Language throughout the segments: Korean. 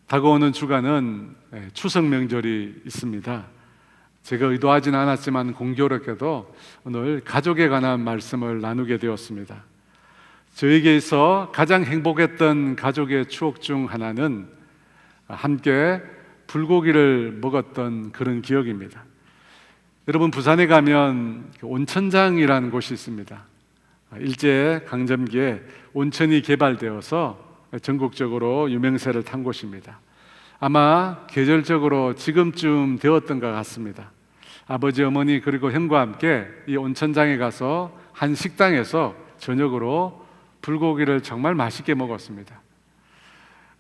다가오는 주간은 추석 명절이 있습니다. 제가 의도하진 않았지만 공교롭게도 오늘 가족에 관한 말씀을 나누게 되었습니다. 저에게 있어 가장 행복했던 가족의 추억 중 하나는 함께 불고기를 먹었던 그런 기억입니다. 여러분, 부산에 가면 온천장이라는 곳이 있습니다. 일제 강점기에 온천이 개발되어서 전국적으로 유명세를 탄 곳입니다. 아마 계절적으로 지금쯤 되었던 것 같습니다. 아버지, 어머니 그리고 형과 함께 이 온천장에 가서 한 식당에서 저녁으로 불고기를 정말 맛있게 먹었습니다.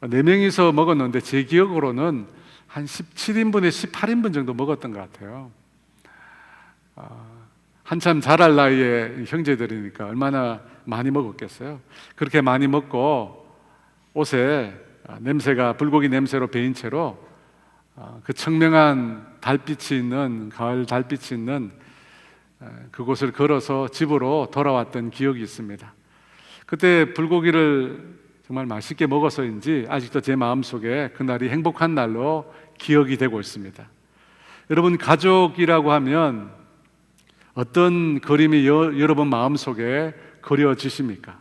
4명이서 먹었는데 제 기억으로는 한 17인분에 18인분 정도 먹었던 것 같아요. 한참 자랄 나이에 형제들이니까 얼마나 많이 먹었겠어요. 그렇게 많이 먹고 옷에 냄새가 불고기 냄새로 배인 채로 그 청명한 달빛이 있는, 가을 달빛이 있는 그곳을 걸어서 집으로 돌아왔던 기억이 있습니다. 그때 불고기를 정말 맛있게 먹어서인지 아직도 제 마음속에 그날이 행복한 날로 기억이 되고 있습니다. 여러분, 가족이라고 하면 어떤 그림이 여러분 마음속에 그려지십니까?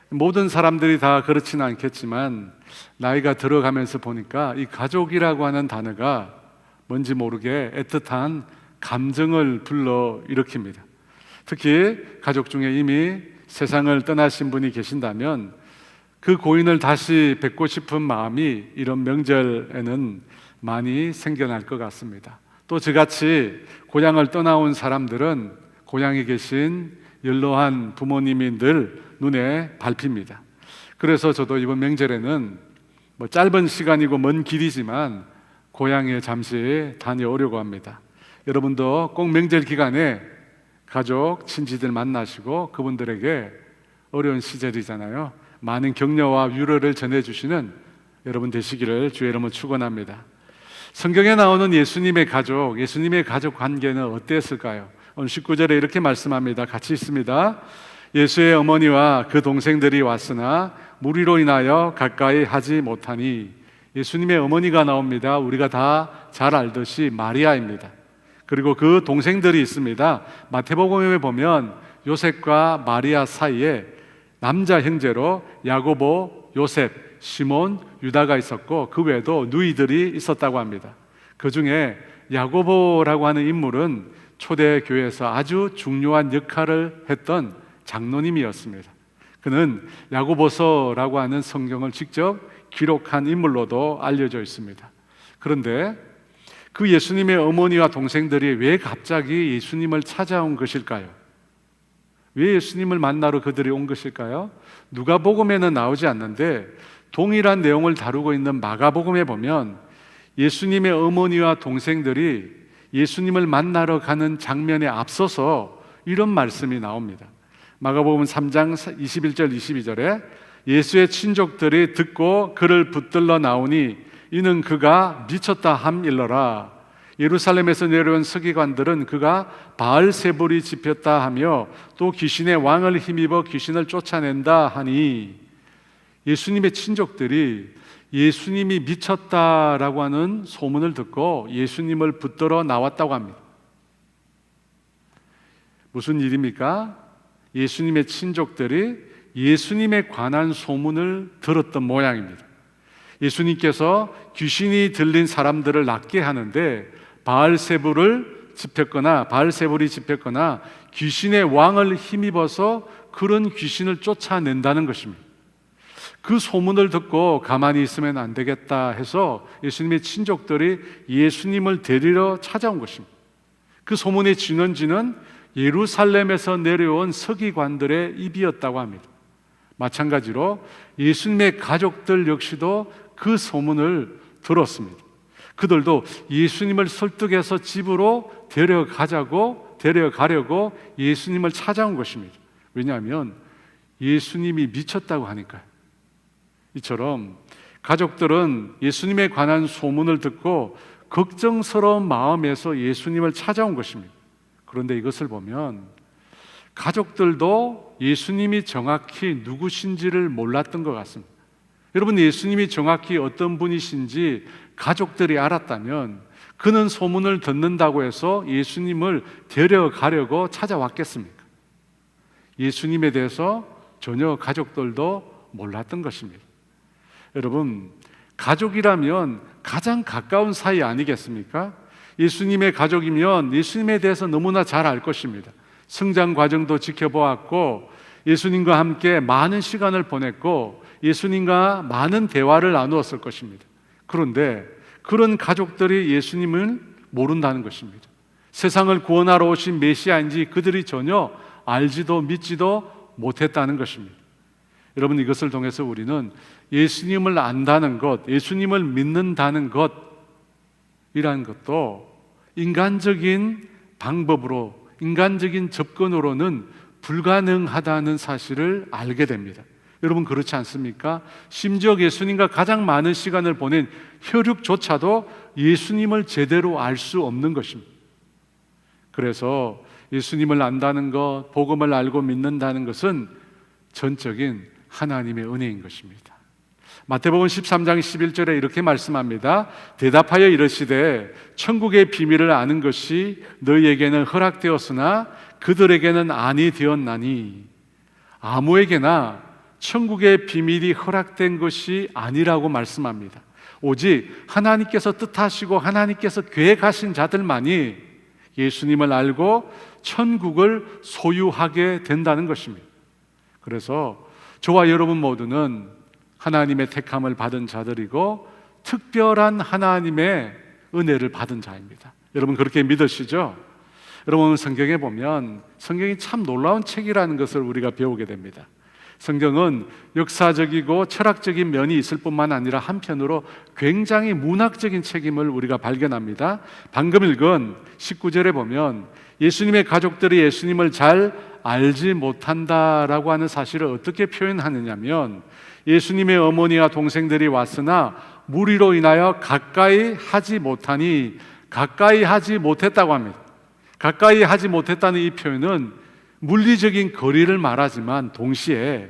모든 사람들이 다 그렇지는 않겠지만 나이가 들어가면서 보니까 이 가족이라고 하는 단어가 뭔지 모르게 애틋한 감정을 불러일으킵니다. 특히 가족 중에 이미 세상을 떠나신 분이 계신다면 그 고인을 다시 뵙고 싶은 마음이 이런 명절에는 많이 생겨날 것 같습니다. 또 저같이 고향을 떠나온 사람들은 고향에 계신 연로한 부모님이 늘 눈에 밟힙니다. 그래서 저도 이번 명절에는 짧은 시간이고 먼 길이지만 고향에 잠시 다녀오려고 합니다. 여러분도 꼭 명절 기간에 가족, 친지들 만나시고 그분들에게 어려운 시절이잖아요. 많은 격려와 위로를 전해주시는 여러분 되시기를 주의 이름으로 축원합니다. 성경에 나오는 예수님의 가족 관계는 어땠을까요? 오늘 19절에 이렇게 말씀합니다. 같이 읽습니다. 예수의 어머니와 그 동생들이 왔으나 무리로 인하여 가까이 하지 못하니. 예수님의 어머니가 나옵니다. 우리가 다 잘 알듯이 마리아입니다. 그리고 그 동생들이 있습니다. 마태복음에 보면 요셉과 마리아 사이에 남자 형제로 야고보, 요셉, 시몬, 유다가 있었고 그 외에도 누이들이 있었다고 합니다. 그 중에 야고보라고 하는 인물은 초대교회에서 아주 중요한 역할을 했던 장로님이었습니다. 그는 야고보서라고 하는 성경을 직접 기록한 인물로도 알려져 있습니다. 그런데 그 예수님의 어머니와 동생들이 왜 갑자기 예수님을 찾아온 것일까요? 왜 예수님을 만나러 그들이 온 것일까요? 누가복음에는 나오지 않는데 동일한 내용을 다루고 있는 마가복음에 보면 예수님의 어머니와 동생들이 예수님을 만나러 가는 장면에 앞서서 이런 말씀이 나옵니다. 마가복음 3장 21절 22절에 예수의 친족들이 듣고 그를 붙들러 나오니 이는 그가 미쳤다 함일러라. 예루살렘에서 내려온 서기관들은 그가 바알세불이 집혔다 하며 또 귀신의 왕을 힘입어 귀신을 쫓아낸다 하니. 예수님의 친족들이 예수님이 미쳤다라고 하는 소문을 듣고 예수님을 붙들어 나왔다고 합니다. 무슨 일입니까? 예수님의 친족들이 예수님에 관한 소문을 들었던 모양입니다. 예수님께서 귀신이 들린 사람들을 낫게 하는데 바알세불이 집혔거나 귀신의 왕을 힘입어서 그런 귀신을 쫓아낸다는 것입니다. 그 소문을 듣고 가만히 있으면 안 되겠다 해서 예수님의 친족들이 예수님을 데리러 찾아온 것입니다. 그 소문의 진원지는 예루살렘에서 내려온 서기관들의 입이었다고 합니다. 마찬가지로 예수님의 가족들 역시도 그 소문을 들었습니다. 그들도 예수님을 설득해서 집으로 데려가려고 예수님을 찾아온 것입니다. 왜냐하면 예수님이 미쳤다고 하니까요. 이처럼 가족들은 예수님에 관한 소문을 듣고 걱정스러운 마음에서 예수님을 찾아온 것입니다. 그런데 이것을 보면 가족들도 예수님이 정확히 누구신지를 몰랐던 것 같습니다. 여러분, 예수님이 정확히 어떤 분이신지 가족들이 알았다면 그는 소문을 듣는다고 해서 예수님을 데려가려고 찾아왔겠습니까? 예수님에 대해서 전혀 가족들도 몰랐던 것입니다. 여러분, 가족이라면 가장 가까운 사이 아니겠습니까? 예수님의 가족이면 예수님에 대해서 너무나 잘 알 것입니다. 성장 과정도 지켜보았고 예수님과 함께 많은 시간을 보냈고 예수님과 많은 대화를 나누었을 것입니다. 그런데 그런 가족들이 예수님을 모른다는 것입니다. 세상을 구원하러 오신 메시아인지 그들이 전혀 알지도 믿지도 못했다는 것입니다. 여러분, 이것을 통해서 우리는 예수님을 안다는 것, 예수님을 믿는다는 것이라는 것도 인간적인 방법으로, 인간적인 접근으로는 불가능하다는 사실을 알게 됩니다. 여러분, 그렇지 않습니까? 심지어 예수님과 가장 많은 시간을 보낸 혈육조차도 예수님을 제대로 알 수 없는 것입니다. 그래서 예수님을 안다는 것, 복음을 알고 믿는다는 것은 전적인 하나님의 은혜인 것입니다. 마태복음 13장 11절에 이렇게 말씀합니다. 대답하여 이르시되 천국의 비밀을 아는 것이 너희에게는 허락되었으나 그들에게는 아니 되었나니. 아무에게나 천국의 비밀이 허락된 것이 아니라고 말씀합니다. 오직 하나님께서 뜻하시고 하나님께서 계획하신 자들만이 예수님을 알고 천국을 소유하게 된다는 것입니다. 그래서 저와 여러분 모두는 하나님의 택함을 받은 자들이고 특별한 하나님의 은혜를 받은 자입니다. 여러분, 그렇게 믿으시죠? 여러분, 성경에 보면 성경이 참 놀라운 책이라는 것을 우리가 배우게 됩니다. 성경은 역사적이고 철학적인 면이 있을 뿐만 아니라 한편으로 굉장히 문학적인 책임을 우리가 발견합니다. 방금 읽은 19절에 보면 예수님의 가족들이 예수님을 잘 알지 못한다라고 하는 사실을 어떻게 표현하느냐면 예수님의 어머니와 동생들이 왔으나 무리로 인하여 가까이 하지 못하니, 가까이 하지 못했다고 합니다. 가까이 하지 못했다는 이 표현은 물리적인 거리를 말하지만 동시에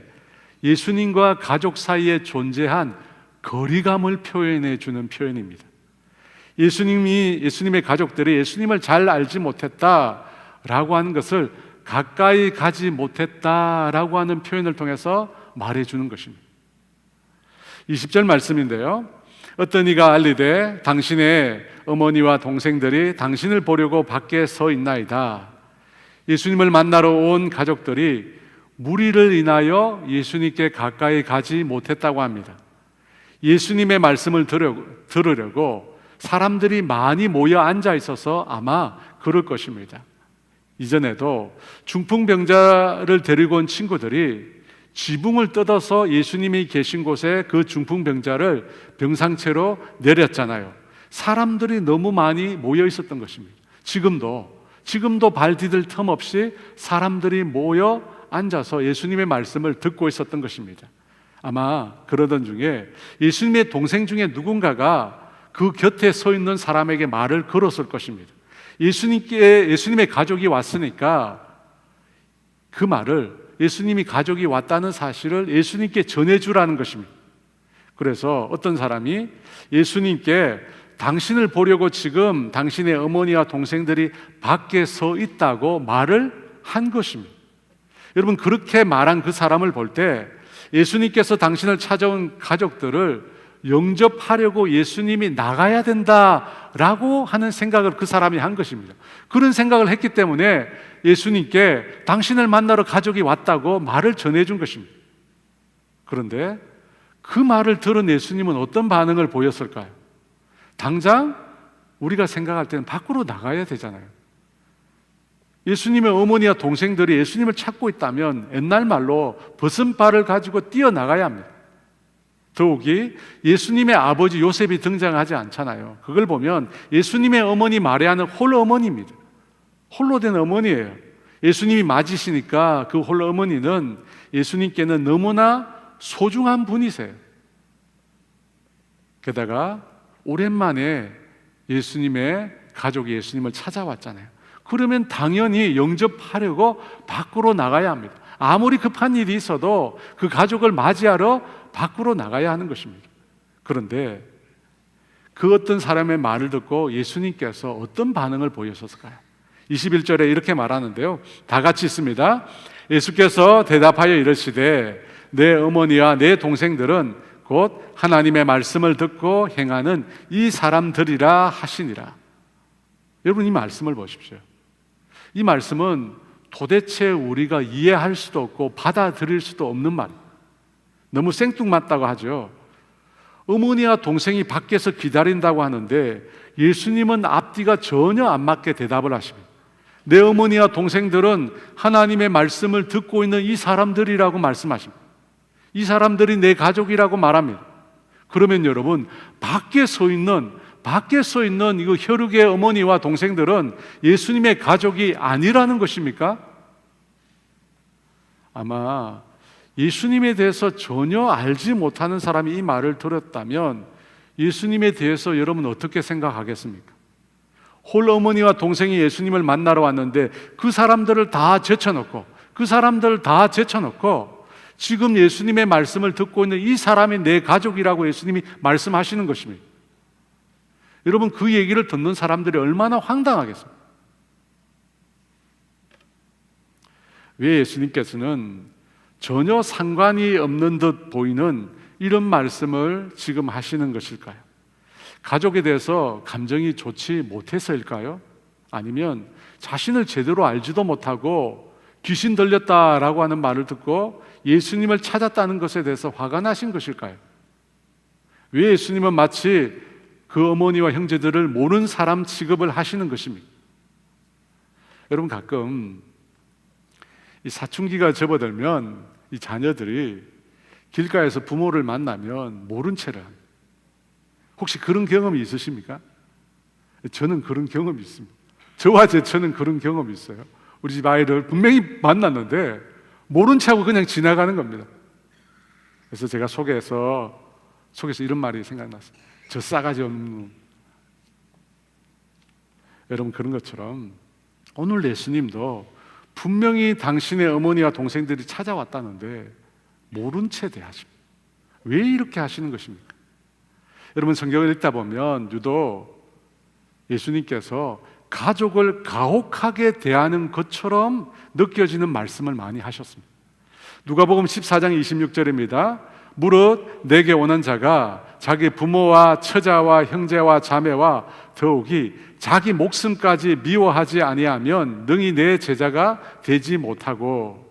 예수님과 가족 사이에 존재한 거리감을 표현해 주는 표현입니다. 예수님의 가족들이 예수님을 잘 알지 못했다라고 하는 것을 가까이 가지 못했다라고 하는 표현을 통해서 말해 주는 것입니다. 20절 말씀인데요. 어떤 이가 알리되 당신의 어머니와 동생들이 당신을 보려고 밖에 서 있나이다. 예수님을 만나러 온 가족들이 무리를 인하여 예수님께 가까이 가지 못했다고 합니다. 예수님의 말씀을 들으려고 사람들이 많이 모여 앉아 있어서 아마 그럴 것입니다. 이전에도 중풍병자를 데리고 온 친구들이 지붕을 뜯어서 예수님이 계신 곳에 그 중풍병자를 병상체로 내렸잖아요. 사람들이 너무 많이 모여 있었던 것입니다. 지금도 발 디딜 틈 없이 사람들이 모여 앉아서 예수님의 말씀을 듣고 있었던 것입니다. 아마 그러던 중에 예수님의 동생 중에 누군가가 그 곁에 서 있는 사람에게 말을 걸었을 것입니다. 예수님의 가족이 왔으니까 그 말을, 예수님이 가족이 왔다는 사실을 예수님께 전해주라는 것입니다. 그래서 어떤 사람이 예수님께 당신을 보려고 지금 당신의 어머니와 동생들이 밖에 서 있다고 말을 한 것입니다. 여러분, 그렇게 말한 그 사람을 볼 때 예수님께서 당신을 찾아온 가족들을 영접하려고 예수님이 나가야 된다라고 하는 생각을 그 사람이 한 것입니다. 그런 생각을 했기 때문에 예수님께 당신을 만나러 가족이 왔다고 말을 전해준 것입니다. 그런데 그 말을 들은 예수님은 어떤 반응을 보였을까요? 당장 우리가 생각할 때는 밖으로 나가야 되잖아요. 예수님의 어머니와 동생들이 예수님을 찾고 있다면 옛날 말로 벗은 발을 가지고 뛰어나가야 합니다. 더욱이 예수님의 아버지 요셉이 등장하지 않잖아요. 그걸 보면 예수님의 어머니 마리아는 홀 어머니입니다. 홀로 된 어머니예요. 예수님이 맞으시니까 그 홀 어머니는 예수님께는 너무나 소중한 분이세요. 게다가 오랜만에 예수님의 가족이 예수님을 찾아왔잖아요. 그러면 당연히 영접하려고 밖으로 나가야 합니다. 아무리 급한 일이 있어도 그 가족을 맞이하러 밖으로 나가야 하는 것입니다. 그런데 그 어떤 사람의 말을 듣고 예수님께서 어떤 반응을 보이셨을까요? 21절에 이렇게 말하는데요, 다 같이 있습니다. 예수께서 대답하여 이르시되 내 어머니와 내 동생들은 곧 하나님의 말씀을 듣고 행하는 이 사람들이라 하시니라. 여러분, 이 말씀을 보십시오. 이 말씀은 도대체 우리가 이해할 수도 없고 받아들일 수도 없는 말, 너무 생뚱맞다고 하죠. 어머니와 동생이 밖에서 기다린다고 하는데 예수님은 앞뒤가 전혀 안 맞게 대답을 하십니다. 내 어머니와 동생들은 하나님의 말씀을 듣고 있는 이 사람들이라고 말씀하십니다. 이 사람들이 내 가족이라고 말합니다. 그러면 여러분, 밖에 서 있는 이거 혈육의 어머니와 동생들은 예수님의 가족이 아니라는 것입니까? 아마 예수님에 대해서 전혀 알지 못하는 사람이 이 말을 들었다면 예수님에 대해서 여러분 어떻게 생각하겠습니까? 홀 어머니와 동생이 예수님을 만나러 왔는데 그 사람들을 다 제쳐놓고 지금 예수님의 말씀을 듣고 있는 이 사람이 내 가족이라고 예수님이 말씀하시는 것입니다. 여러분, 그 얘기를 듣는 사람들이 얼마나 황당하겠습니까? 왜 예수님께서는 전혀 상관이 없는 듯 보이는 이런 말씀을 지금 하시는 것일까요? 가족에 대해서 감정이 좋지 못해서일까요? 아니면 자신을 제대로 알지도 못하고 귀신 들렸다라고 하는 말을 듣고 예수님을 찾았다는 것에 대해서 화가 나신 것일까요? 왜 예수님은 마치 그 어머니와 형제들을 모르는 사람 취급을 하시는 것입니까? 여러분, 가끔 이 사춘기가 접어들면 이 자녀들이 길가에서 부모를 만나면 모른 채를 합니다. 혹시 그런 경험이 있으십니까? 저는 그런 경험이 있습니다. 저와 제처는 그런 경험이 있어요. 우리 집 아이를 분명히 만났는데 모른 채하고 그냥 지나가는 겁니다. 그래서 제가 속에서 이런 말이 생각났어요. 저 싸가지 없는 놈. 여러분, 그런 것처럼 오늘 예수님도 분명히 당신의 어머니와 동생들이 찾아왔다는데 모른 채 대하십니다. 왜 이렇게 하시는 것입니까? 여러분, 성경을 읽다 보면 유독 예수님께서 가족을 가혹하게 대하는 것처럼 느껴지는 말씀을 많이 하셨습니다. 누가복음 14장 26절입니다. 무릇 내게 오는 자가 자기 부모와 처자와 형제와 자매와 더욱이 자기 목숨까지 미워하지 아니하면 능히 내 제자가 되지 못하고,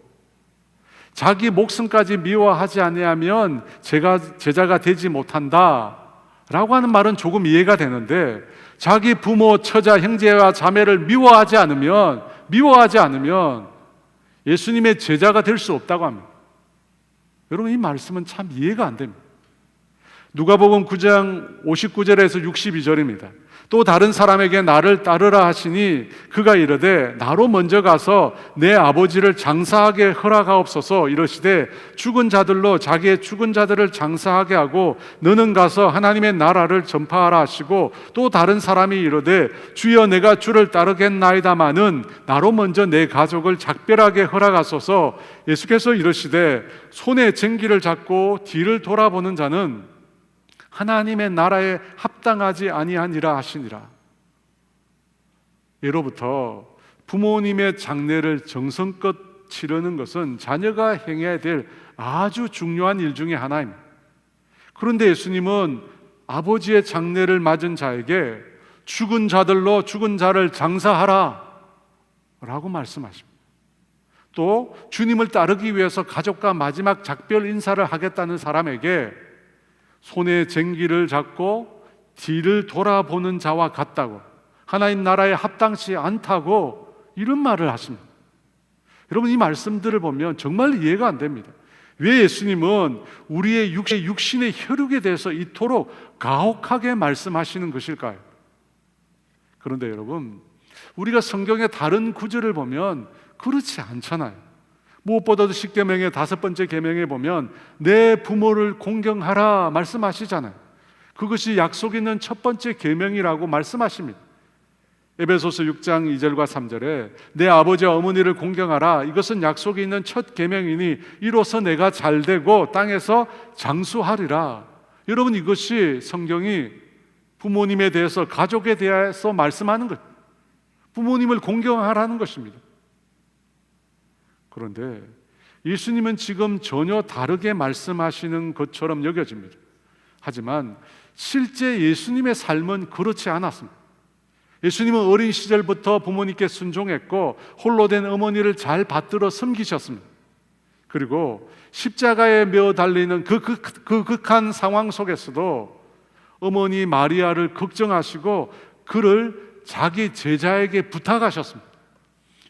자기 목숨까지 미워하지 아니하면 제자가 되지 못한다 라고 하는 말은 조금 이해가 되는데, 자기 부모, 처자, 형제와 자매를 미워하지 않으면 예수님의 제자가 될 수 없다고 합니다. 여러분, 이 말씀은 참 이해가 안 됩니다. 누가복음 9장 59절에서 62절입니다. 또 다른 사람에게 나를 따르라 하시니 그가 이르되 나로 먼저 가서 내 아버지를 장사하게 허락하옵소서 이러시되 죽은 자들로 자기의 죽은 자들을 장사하게 하고 너는 가서 하나님의 나라를 전파하라 하시고, 또 다른 사람이 이르되 주여 내가 주를 따르겠나이다마는 나로 먼저 내 가족을 작별하게 허락하소서. 예수께서 이르시되 손에 쟁기를 잡고 뒤를 돌아보는 자는 하나님의 나라에 합당하지 아니하니라 하시니라. 예로부터 부모님의 장례를 정성껏 치르는 것은 자녀가 행해야 될 아주 중요한 일 중에 하나입니다. 그런데 예수님은 아버지의 장례를 맞은 자에게 죽은 자들로 죽은 자를 장사하라 라고 말씀하십니다. 또 주님을 따르기 위해서 가족과 마지막 작별 인사를 하겠다는 사람에게 손에 쟁기를 잡고 뒤를 돌아보는 자와 같다고, 하나님 나라에 합당치 않다고 이런 말을 하십니다. 여러분, 이 말씀들을 보면 정말 이해가 안 됩니다. 왜 예수님은 우리의 육신의 혈육에 대해서 이토록 가혹하게 말씀하시는 것일까요? 그런데 여러분, 우리가 성경의 다른 구절을 보면 그렇지 않잖아요. 무엇보다도 십계명의 5번째 계명에 보면 내 부모를 공경하라 말씀하시잖아요. 그것이 약속 있는 첫 번째 계명이라고 말씀하십니다. 에베소서 6장 2절과 3절에 내 아버지와 어머니를 공경하라. 이것은 약속이 있는 첫 계명이니 이로써 내가 잘되고 땅에서 장수하리라. 여러분, 이것이 성경이 부모님에 대해서, 가족에 대해서 말씀하는 것, 부모님을 공경하라는 것입니다. 그런데 예수님은 지금 전혀 다르게 말씀하시는 것처럼 여겨집니다. 하지만 실제 예수님의 삶은 그렇지 않았습니다. 예수님은 어린 시절부터 부모님께 순종했고 홀로 된 어머니를 잘 받들어 섬기셨습니다. 그리고 십자가에 매어 달리는 그 극한 상황 속에서도 어머니 마리아를 걱정하시고 그를 자기 제자에게 부탁하셨습니다.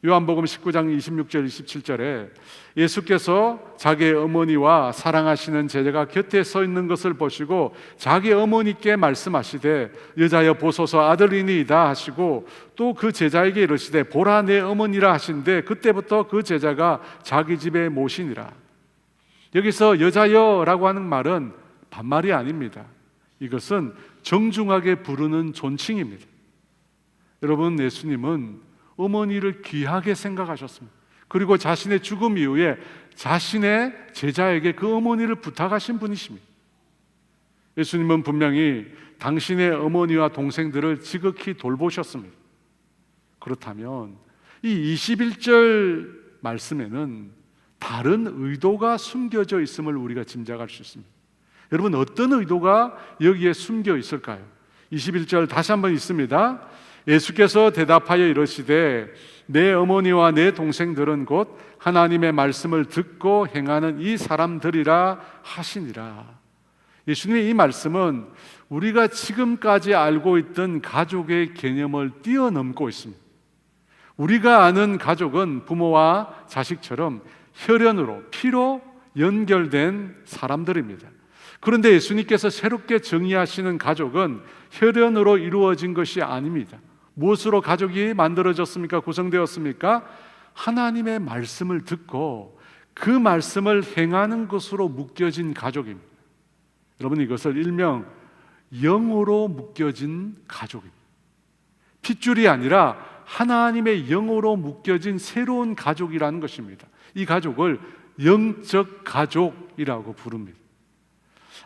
요한복음 19장 26절 27절에 예수께서 자기의 어머니와 사랑하시는 제자가 곁에 서 있는 것을 보시고 자기 어머니께 말씀하시되 여자여 보소서 아들이니이다 하시고 또 그 제자에게 이르시되 보라 내 어머니라 하신데 그때부터 그 제자가 자기 집에 모시니라. 여기서 여자여라고 하는 말은 반말이 아닙니다. 이것은 정중하게 부르는 존칭입니다. 여러분, 예수님은 어머니를 귀하게 생각하셨습니다. 그리고 자신의 죽음 이후에 자신의 제자에게 그 어머니를 부탁하신 분이십니다. 예수님은 분명히 당신의 어머니와 동생들을 지극히 돌보셨습니다. 그렇다면 이 21절 말씀에는 다른 의도가 숨겨져 있음을 우리가 짐작할 수 있습니다. 여러분, 어떤 의도가 여기에 숨겨 있을까요? 21절 다시 한번 있습니다. 예수께서 대답하여 이르시되 내 어머니와 내 동생들은 곧 하나님의 말씀을 듣고 행하는 이 사람들이라 하시니라. 예수님의 이 말씀은 우리가 지금까지 알고 있던 가족의 개념을 뛰어넘고 있습니다. 우리가 아는 가족은 부모와 자식처럼 혈연으로, 피로 연결된 사람들입니다. 그런데 예수님께서 새롭게 정의하시는 가족은 혈연으로 이루어진 것이 아닙니다. 무엇으로 가족이 만들어졌습니까? 구성되었습니까? 하나님의 말씀을 듣고 그 말씀을 행하는 것으로 묶여진 가족입니다. 여러분, 이것을 일명 영으로 묶여진 가족입니다. 핏줄이 아니라 하나님의 영으로 묶여진 새로운 가족이라는 것입니다. 이 가족을 영적 가족이라고 부릅니다.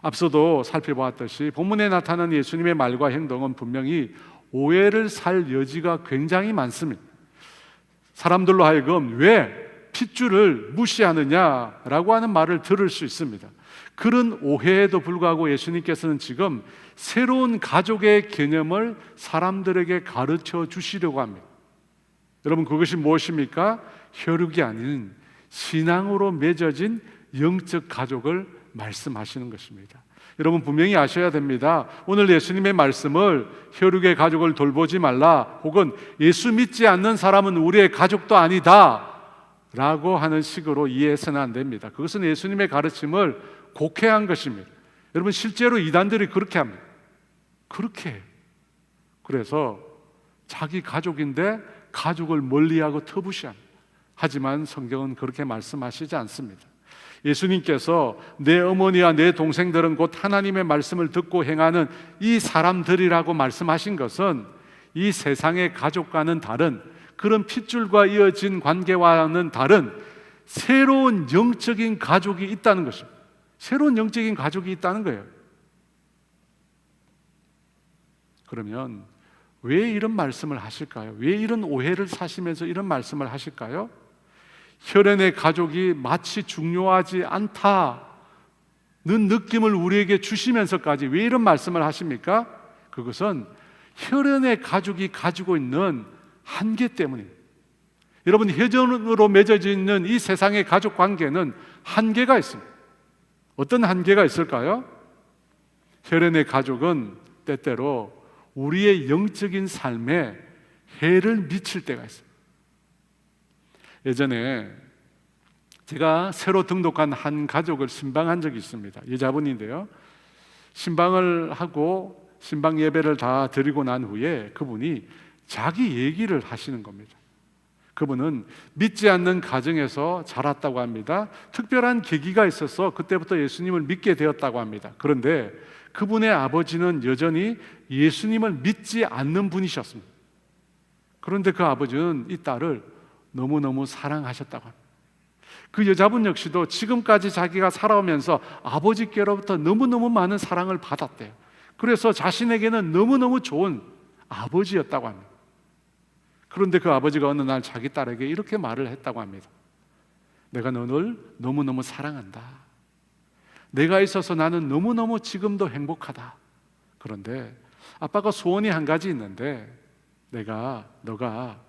앞서도 살펴보았듯이 본문에 나타난 예수님의 말과 행동은 분명히 오해를 살 여지가 굉장히 많습니다. 사람들로 하여금 왜 핏줄을 무시하느냐라고 하는 말을 들을 수 있습니다. 그런 오해에도 불구하고 예수님께서는 지금 새로운 가족의 개념을 사람들에게 가르쳐 주시려고 합니다. 여러분, 그것이 무엇입니까? 혈육이 아닌 신앙으로 맺어진 영적 가족을 말씀하시는 것입니다. 여러분, 분명히 아셔야 됩니다. 오늘 예수님의 말씀을 혈육의 가족을 돌보지 말라, 혹은 예수 믿지 않는 사람은 우리의 가족도 아니다 라고 하는 식으로 이해해서는 안 됩니다. 그것은 예수님의 가르침을 곡해한 것입니다. 여러분, 실제로 이단들이 그렇게 합니다. 그렇게 해요. 그래서 자기 가족인데 가족을 멀리하고 터부시합니다. 하지만 성경은 그렇게 말씀하시지 않습니다. 예수님께서 내 어머니와 내 동생들은 곧 하나님의 말씀을 듣고 행하는 이 사람들이라고 말씀하신 것은 이 세상의 가족과는 다른, 그런 핏줄과 이어진 관계와는 다른 새로운 영적인 가족이 있다는 것입니다. 새로운 영적인 가족이 있다는 거예요. 그러면 왜 이런 말씀을 하실까요? 왜 이런 오해를 사시면서 이런 말씀을 하실까요? 혈연의 가족이 마치 중요하지 않다는 느낌을 우리에게 주시면서까지 왜 이런 말씀을 하십니까? 그것은 혈연의 가족이 가지고 있는 한계 때문입니다. 여러분, 혈연으로 맺어져 있는 이 세상의 가족 관계는 한계가 있습니다. 어떤 한계가 있을까요? 혈연의 가족은 때때로 우리의 영적인 삶에 해를 미칠 때가 있습니다. 예전에 제가 새로 등록한 한 가족을 신방한 적이 있습니다. 여자분인데요, 신방을 하고 신방 예배를 다 드리고 난 후에 그분이 자기 얘기를 하시는 겁니다. 그분은 믿지 않는 가정에서 자랐다고 합니다. 특별한 계기가 있어서 그때부터 예수님을 믿게 되었다고 합니다. 그런데 그분의 아버지는 여전히 예수님을 믿지 않는 분이셨습니다. 그런데 그 아버지는 이 딸을 너무너무 사랑하셨다고 합니다. 그 여자분 역시도 지금까지 자기가 살아오면서 아버지께로부터 너무너무 많은 사랑을 받았대요. 그래서 자신에게는 너무너무 좋은 아버지였다고 합니다. 그런데 그 아버지가 어느 날 자기 딸에게 이렇게 말을 했다고 합니다. 내가 너를 너무너무 사랑한다. 내가 있어서 나는 너무너무 지금도 행복하다. 그런데 아빠가 소원이 한 가지 있는데 너가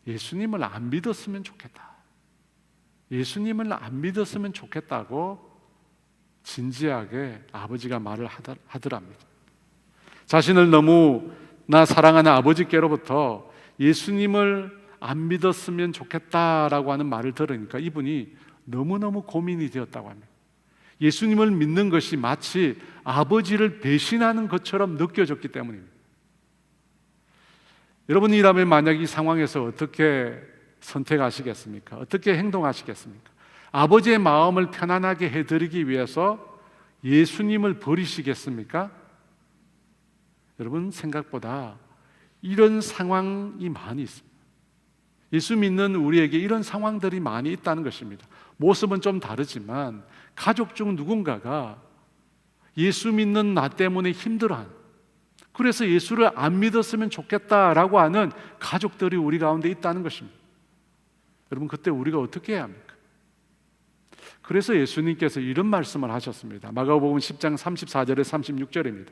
예수님을 안 믿었으면 좋겠다. 예수님을 안 믿었으면 좋겠다고 진지하게 아버지가 말을 하더랍니다. 자신을 너무나 사랑하는 아버지께로부터 예수님을 안 믿었으면 좋겠다라고 하는 말을 들으니까 이분이 너무너무 고민이 되었다고 합니다. 예수님을 믿는 것이 마치 아버지를 배신하는 것처럼 느껴졌기 때문입니다. 여러분이라면 만약 이 상황에서 어떻게 선택하시겠습니까? 어떻게 행동하시겠습니까? 아버지의 마음을 편안하게 해드리기 위해서 예수님을 버리시겠습니까? 여러분, 생각보다 이런 상황이 많이 있습니다. 예수 믿는 우리에게 이런 상황들이 많이 있다는 것입니다. 모습은 좀 다르지만 가족 중 누군가가 예수 믿는 나 때문에 힘들어하는, 그래서 예수를 안 믿었으면 좋겠다라고 하는 가족들이 우리 가운데 있다는 것입니다. 여러분, 그때 우리가 어떻게 해야 합니까? 그래서 예수님께서 이런 말씀을 하셨습니다. 마가복음 10장 34절에 36절입니다.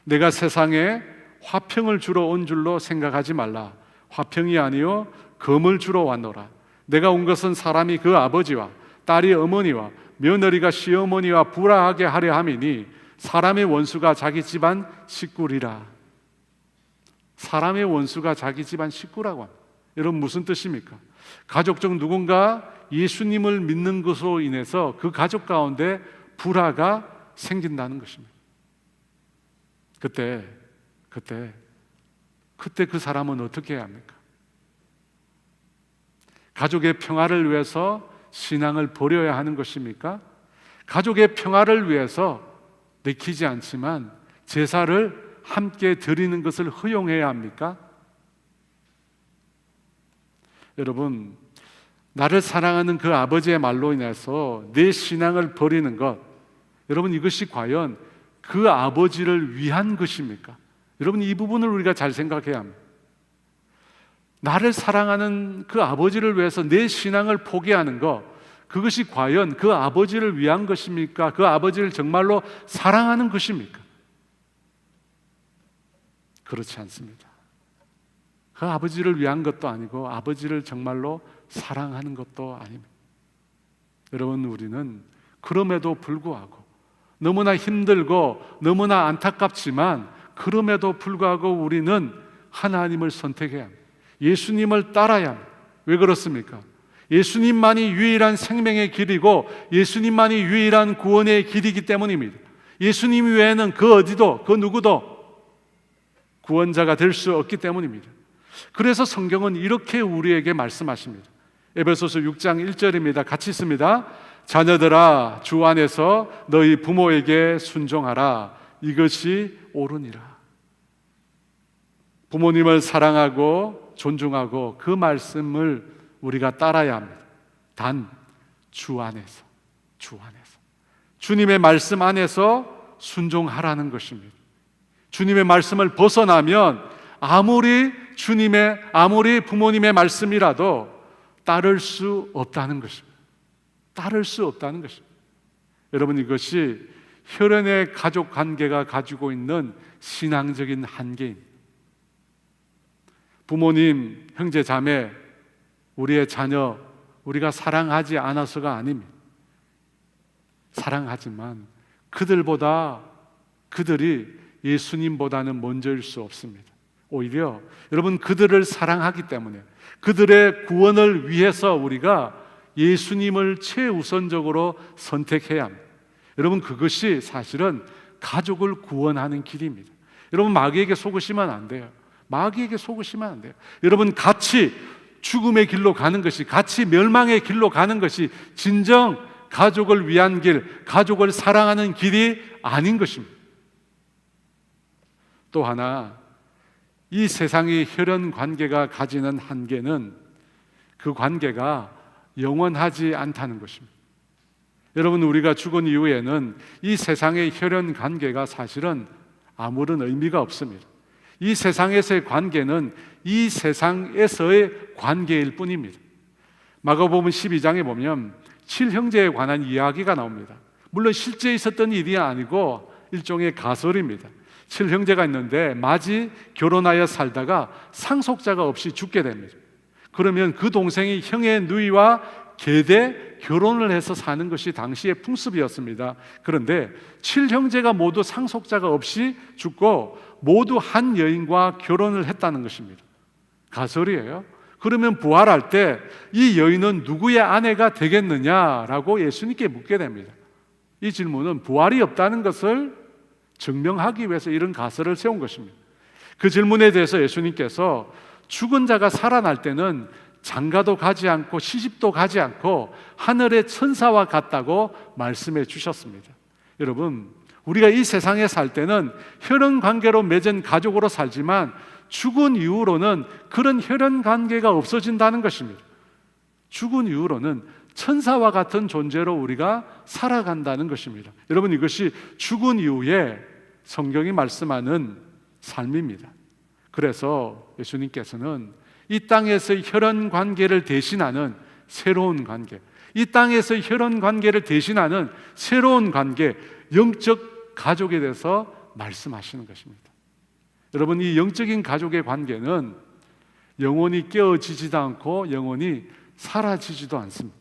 내가 세상에 화평을 주러 온 줄로 생각하지 말라. 화평이 아니요 검을 주러 왔노라. 내가 온 것은 사람이 그 아버지와 딸이 어머니와 며느리가 시어머니와 불화하게 하려 함이니 사람의 원수가 자기 집안 식구리라. 사람의 원수가 자기 집안 식구라고 합니다. 여러분, 무슨 뜻입니까? 가족 중 누군가 예수님을 믿는 것으로 인해서 그 가족 가운데 불화가 생긴다는 것입니다. 그때 그 사람은 어떻게 해야 합니까? 가족의 평화를 위해서 신앙을 버려야 하는 것입니까? 가족의 평화를 위해서 내키지 않지만 제사를 함께 드리는 것을 허용해야 합니까? 여러분, 나를 사랑하는 그 아버지의 말로 인해서 내 신앙을 버리는 것, 여러분, 이것이 과연 그 아버지를 위한 것입니까? 여러분, 이 부분을 우리가 잘 생각해야 합니다. 나를 사랑하는 그 아버지를 위해서 내 신앙을 포기하는 것, 그것이 과연 그 아버지를 위한 것입니까? 그 아버지를 정말로 사랑하는 것입니까? 그렇지 않습니다. 그 아버지를 위한 것도 아니고 아버지를 정말로 사랑하는 것도 아닙니다. 여러분, 우리는 그럼에도 불구하고 너무나 힘들고 너무나 안타깝지만 그럼에도 불구하고 우리는 하나님을 선택해야 합니다. 예수님을 따라야 합니다. 왜 그렇습니까? 예수님만이 유일한 생명의 길이고 예수님만이 유일한 구원의 길이기 때문입니다. 예수님 외에는 그 어디도 그 누구도 구원자가 될 수 없기 때문입니다. 그래서 성경은 이렇게 우리에게 말씀하십니다. 에베소서 6장 1절입니다. 같이 있습니다. 자녀들아, 주 안에서 너희 부모에게 순종하라. 이것이 옳으니라. 부모님을 사랑하고 존중하고 그 말씀을 우리가 따라야 합니다. 단 주 안에서 주님의 말씀 안에서 순종하라는 것입니다. 주님의 말씀을 벗어나면 아무리 부모님의 말씀이라도 따를 수 없다는 것입니다. 따를 수 없다는 것입니다. 여러분, 이것이 혈연의 가족 관계가 가지고 있는 신앙적인 한계입니다. 부모님, 형제, 자매, 우리의 자녀, 우리가 사랑하지 않아서가 아닙니다. 사랑하지만 그들이 예수님보다는 먼저일 수 없습니다. 오히려 여러분, 그들을 사랑하기 때문에 그들의 구원을 위해서 우리가 예수님을 최우선적으로 선택해야 합니다. 여러분, 그것이 사실은 가족을 구원하는 길입니다. 여러분, 마귀에게 속으시면 안 돼요. 마귀에게 속으시면 안 돼요. 여러분, 같이 죽음의 길로 가는 것이, 같이 멸망의 길로 가는 것이 진정 가족을 위한 길, 가족을 사랑하는 길이 아닌 것입니다. 또 하나, 이 세상의 혈연 관계가 가지는 한계는 그 관계가 영원하지 않다는 것입니다. 여러분, 우리가 죽은 이후에는 이 세상의 혈연 관계가 사실은 아무런 의미가 없습니다. 이 세상에서의 관계는 이 세상에서의 관계일 뿐입니다. 마가복음 12장에 보면 7형제에 관한 이야기가 나옵니다. 물론 실제 있었던 일이 아니고 일종의 가설입니다. 7형제가 있는데 마지 결혼하여 살다가 상속자가 없이 죽게 됩니다. 그러면 그 동생이 형의 누이와 계대 결혼을 해서 사는 것이 당시의 풍습이었습니다. 그런데 7형제가 모두 상속자가 없이 죽고 모두 한 여인과 결혼을 했다는 것입니다. 가설이에요. 그러면 부활할 때 이 여인은 누구의 아내가 되겠느냐라고 예수님께 묻게 됩니다. 이 질문은 부활이 없다는 것을 증명하기 위해서 이런 가설을 세운 것입니다. 그 질문에 대해서 예수님께서 죽은 자가 살아날 때는 장가도 가지 않고 시집도 가지 않고 하늘의 천사와 같다고 말씀해 주셨습니다. 여러분, 우리가 이 세상에 살 때는 혈연 관계로 맺은 가족으로 살지만 죽은 이후로는 그런 혈연 관계가 없어진다는 것입니다. 죽은 이후로는 천사와 같은 존재로 우리가 살아간다는 것입니다. 여러분, 이것이 죽은 이후에 성경이 말씀하는 삶입니다. 그래서 예수님께서는 이 땅에서의 혈연 관계를 대신하는 새로운 관계, 이 땅에서의 혈연 관계를 대신하는 새로운 관계, 영적 가족에 대해서 말씀하시는 것입니다. 여러분, 이 영적인 가족의 관계는 영원히 깨어지지도 않고 영원히 사라지지도 않습니다.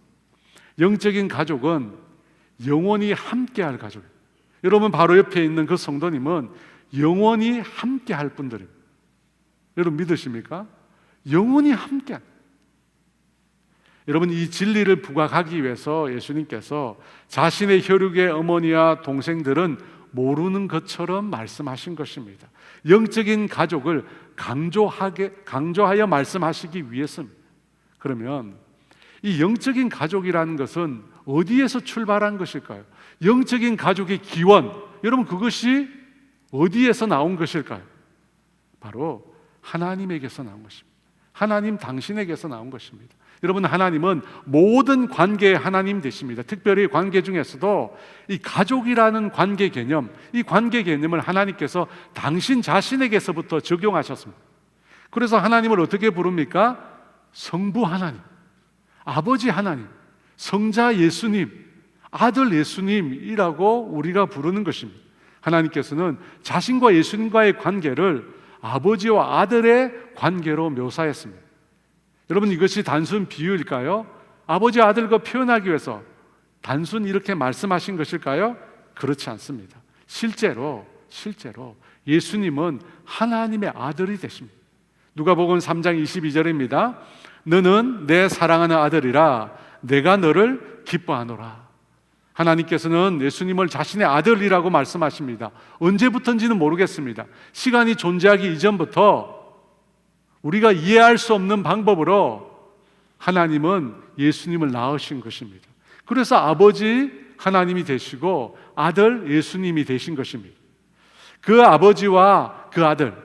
영적인 가족은 영원히 함께할 가족이에요. 여러분, 바로 옆에 있는 그 성도님은 영원히 함께할 분들입니다. 여러분, 믿으십니까? 영원히 함께. 여러분, 이 진리를 부각하기 위해서 예수님께서 자신의 혈육의 어머니와 동생들은 모르는 것처럼 말씀하신 것입니다. 영적인 가족을 강조하여 말씀하시기 위해서입니다. 그러면 이 영적인 가족이라는 것은 어디에서 출발한 것일까요? 영적인 가족의 기원, 여러분, 그것이 어디에서 나온 것일까요? 바로 하나님에게서 나온 것입니다. 하나님 당신에게서 나온 것입니다. 여러분, 하나님은 모든 관계의 하나님 되십니다. 특별히 관계 중에서도 이 가족이라는 관계 개념, 이 관계 개념을 하나님께서 당신 자신에게서부터 적용하셨습니다. 그래서 하나님을 어떻게 부릅니까? 성부 하나님, 아버지 하나님, 성자 예수님, 아들 예수님이라고 우리가 부르는 것입니다. 하나님께서는 자신과 예수님과의 관계를 아버지와 아들의 관계로 묘사했습니다. 여러분, 이것이 단순 비유일까요? 아버지와 아들과 표현하기 위해서 단순 이렇게 말씀하신 것일까요? 그렇지 않습니다. 실제로 예수님은 하나님의 아들이 되십니다. 누가복음 3장 22절입니다. 너는 내 사랑하는 아들이라 내가 너를 기뻐하노라. 하나님께서는 예수님을 자신의 아들이라고 말씀하십니다. 언제부터인지는 모르겠습니다. 시간이 존재하기 이전부터 우리가 이해할 수 없는 방법으로 하나님은 예수님을 낳으신 것입니다. 그래서 아버지 하나님이 되시고 아들 예수님이 되신 것입니다. 그 아버지와 그 아들,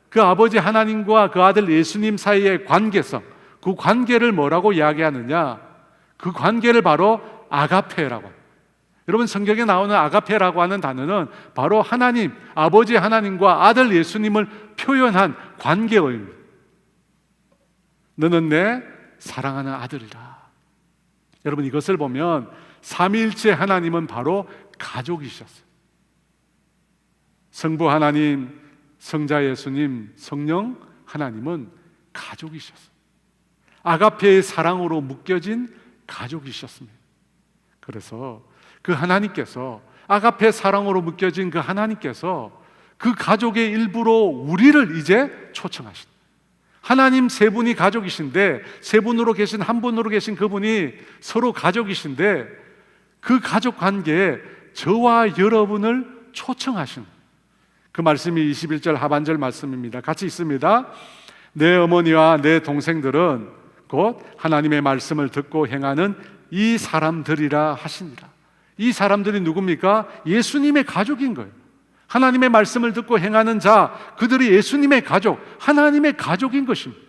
그 아버지 하나님과 그 아들 예수님 사이의 관계성, 그 관계를 뭐라고 이야기하느냐? 그 관계를 바로 아가페라고 합니다. 여러분, 성경에 나오는 아가페라고 하는 단어는 바로 하나님, 아버지 하나님과 아들 예수님을 표현한 관계어입니다. 너는 내 사랑하는 아들이라. 여러분, 이것을 보면 삼위일체 하나님은 바로 가족이셨어요. 성부 하나님, 성자 예수님, 성령 하나님은 가족이셨어요. 아가페의 사랑으로 묶여진 가족이셨습니다. 그래서 그 하나님께서, 아가페 사랑으로 묶여진 그 하나님께서 그 가족의 일부로 우리를 이제 초청하신다. 하나님 세 분이 가족이신데, 세 분으로 계신 한 분으로 계신 그분이 서로 가족이신데, 그 가족 관계에 저와 여러분을 초청하신 그 말씀이 21절 하반절 말씀입니다. 같이 있습니다. 내 어머니와 내 동생들은 곧 하나님의 말씀을 듣고 행하는 이 사람들이라 하시니라. 이 사람들이 누굽니까? 예수님의 가족인 거예요. 하나님의 말씀을 듣고 행하는 자, 그들이 예수님의 가족, 하나님의 가족인 것입니다.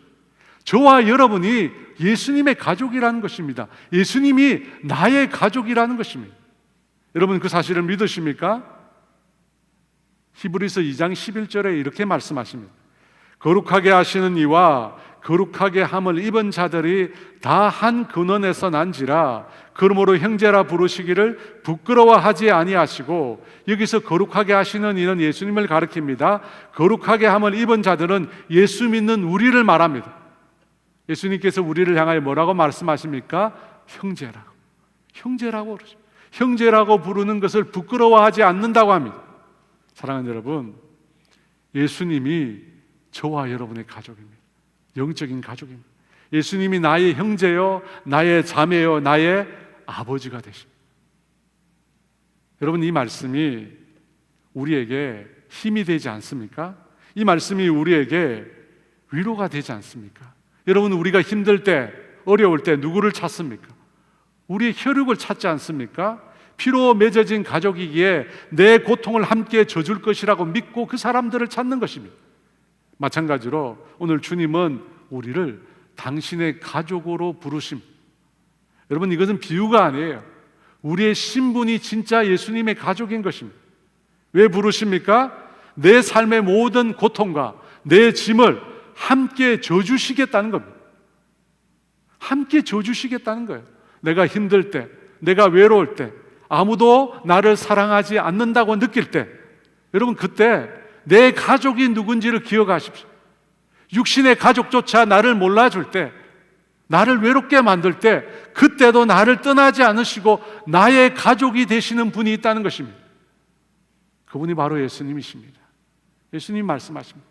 저와 여러분이 예수님의 가족이라는 것입니다. 예수님이 나의 가족이라는 것입니다. 여러분 그 사실을 믿으십니까? 히브리서 2장 11절에 이렇게 말씀하십니다. 거룩하게 하시는 이와 거룩하게 함을 입은 자들이 다 한 근원에서 난지라 그러므로 형제라 부르시기를 부끄러워하지 아니하시고, 여기서 거룩하게 하시는 이는 예수님을 가리킵니다. 거룩하게 함을 입은 자들은 예수 믿는 우리를 말합니다. 예수님께서 우리를 향하여 뭐라고 말씀하십니까? 형제라고. 형제라고 그러죠. 형제라고 부르는 것을 부끄러워하지 않는다고 합니다. 사랑하는 여러분, 예수님이 저와 여러분의 가족입니다. 영적인 가족입니다. 예수님이 나의 형제요, 나의 자매요, 나의 아버지가 되십니다. 여러분, 이 말씀이 우리에게 힘이 되지 않습니까? 이 말씀이 우리에게 위로가 되지 않습니까? 여러분, 우리가 힘들 때, 어려울 때 누구를 찾습니까? 우리의 혈육을 찾지 않습니까? 피로 맺어진 가족이기에 내 고통을 함께 져줄 것이라고 믿고 그 사람들을 찾는 것입니다. 마찬가지로 오늘 주님은 우리를 당신의 가족으로 부르심. 여러분, 이것은 비유가 아니에요. 우리의 신분이 진짜 예수님의 가족인 것입니다. 왜 부르십니까? 내 삶의 모든 고통과 내 짐을 함께 져주시겠다는 겁니다. 함께 져주시겠다는 거예요. 내가 힘들 때, 내가 외로울 때, 아무도 나를 사랑하지 않는다고 느낄 때, 여러분 그때 내 가족이 누군지를 기억하십시오. 육신의 가족조차 나를 몰라줄 때, 나를 외롭게 만들 때, 그때도 나를 떠나지 않으시고 나의 가족이 되시는 분이 있다는 것입니다. 그분이 바로 예수님이십니다. 예수님 말씀하십니다.